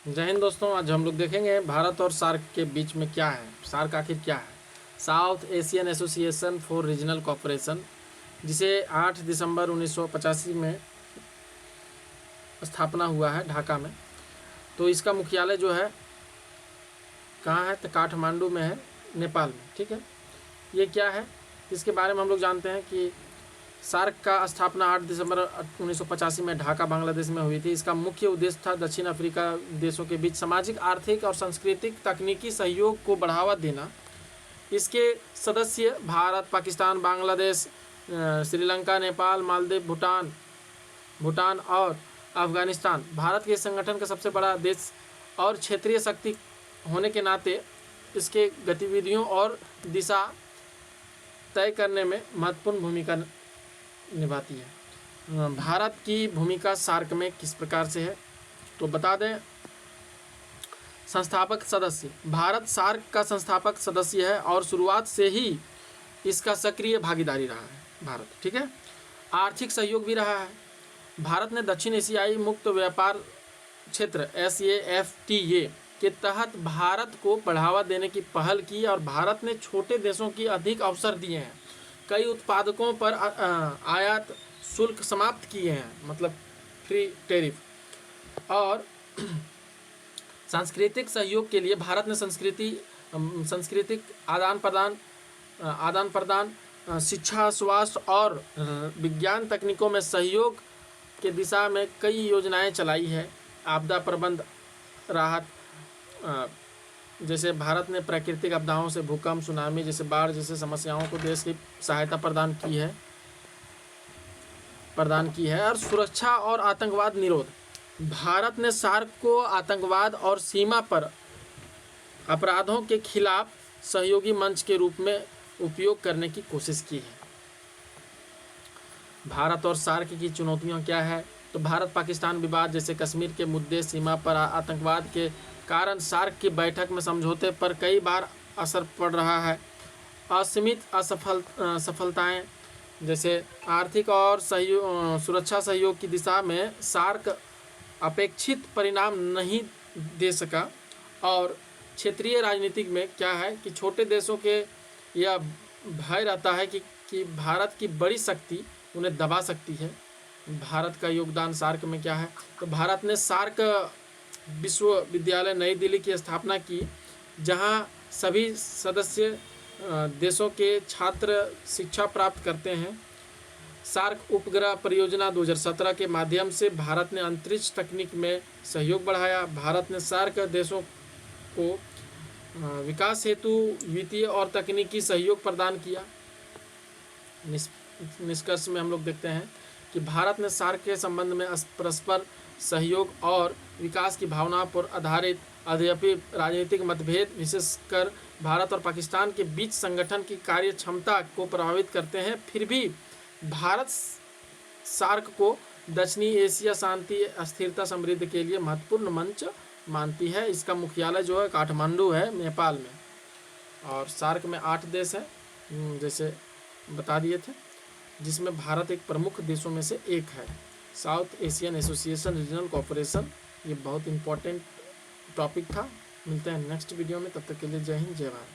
जय हिंद दोस्तों। आज हम लोग देखेंगे भारत और सार्क के बीच में क्या है। सार्क आखिर क्या है? South Asian association for regional cooperation, जिसे 8 दिसंबर 1985 में स्थापना हुआ है ढाका में। तो इसका मुख्यालय जो है कहाँ है? तो काठमांडू में है, नेपाल में। ठीक है, ये क्या है इसके बारे में हम लोग जानते हैं कि सार्क का स्थापना 8 दिसंबर 1985 में ढाका बांग्लादेश में हुई थी। इसका मुख्य उद्देश्य था दक्षिण अफ्रीका देशों के बीच सामाजिक, आर्थिक और सांस्कृतिक तकनीकी सहयोग को बढ़ावा देना। इसके सदस्य भारत, पाकिस्तान, बांग्लादेश, श्रीलंका, नेपाल, मालदीव, भूटान और अफगानिस्तान। भारत के संगठन का सबसे बड़ा देश और क्षेत्रीय शक्ति होने के नाते इसके गतिविधियों और दिशा तय करने में महत्वपूर्ण भूमिका निभाती है। भारत की भूमिका सार्क में किस प्रकार से है तो बता दें। संस्थापक सदस्य, भारत सार्क का संस्थापक सदस्य है और शुरुआत से ही इसका सक्रिय भागीदारी रहा है भारत। ठीक है, आर्थिक सहयोग भी रहा है। भारत ने दक्षिण एशियाई मुक्त व्यापार क्षेत्र SAFTA के तहत भारत को बढ़ावा देने की पहल की और भारत ने छोटे देशों की अधिक अवसर दिए हैं। कई उत्पादकों पर आयात शुल्क समाप्त किए हैं, मतलब फ्री टैरिफ। और सांस्कृतिक सहयोग के लिए भारत ने सांस्कृतिक आदान प्रदान, शिक्षा, स्वास्थ्य और विज्ञान तकनीकों में सहयोग के दिशा में कई योजनाएं चलाई है। आपदा प्रबंध राहत, जैसे भारत ने प्राकृतिक आपदाओं से भूकंप, सुनामी जैसे बाढ़ जैसे समस्याओं को देश की सहायता प्रदान की है। और सुरक्षा और आतंकवाद निरोध, भारत ने सार्क को आतंकवाद और सीमा पर अपराधों के खिलाफ सहयोगी मंच के रूप में उपयोग करने की कोशिश की है। भारत और सार्क की चुनौतियां क्या है तो भारत पाकिस्तान विवाद जैसे कश्मीर के मुद्दे, सीमा पर आतंकवाद के कारण सार्क की बैठक में समझौते पर कई बार असर पड़ रहा है। असीमित सफलताएं जैसे आर्थिक और सुरक्षा सहयोग की दिशा में सार्क अपेक्षित परिणाम नहीं दे सका। और क्षेत्रीय राजनीतिक में क्या है कि छोटे देशों के यह भय रहता है कि भारत की बड़ी शक्ति उन्हें दबा सकती है। भारत का योगदान सार्क में क्या है तो भारत ने सार्क विश्वविद्यालय नई दिल्ली की स्थापना की, जहां सभी सदस्य देशों के छात्र शिक्षा प्राप्त करते हैं। सार्क उपग्रह परियोजना 2017 के माध्यम से भारत ने अंतरिक्ष तकनीक में सहयोग बढ़ाया। भारत ने सार्क देशों को विकास हेतु वित्तीय और तकनीकी सहयोग प्रदान किया। निष्कर्ष में हम लोग देखते हैं कि भारत ने सार्क के संबंध में परस्पर सहयोग और विकास की भावना पर आधारित यद्यपि राजनीतिक मतभेद विशेषकर भारत और पाकिस्तान के बीच संगठन की कार्य क्षमता को प्रभावित करते हैं, फिर भी भारत सार्क को दक्षिणी एशिया शांति, स्थिरता, समृद्धि के लिए महत्वपूर्ण मंच मानती है। इसका मुख्यालय जो है काठमांडू है, नेपाल में। और सार्क में 8 देश है जैसे बता दिए थे, जिसमें भारत एक प्रमुख देशों में से एक है। South Asian association regional cooperation, ये बहुत इंपॉर्टेंट टॉपिक था। मिलते हैं नेक्स्ट वीडियो में, तब तक के लिए जय हिंद, जय भारत।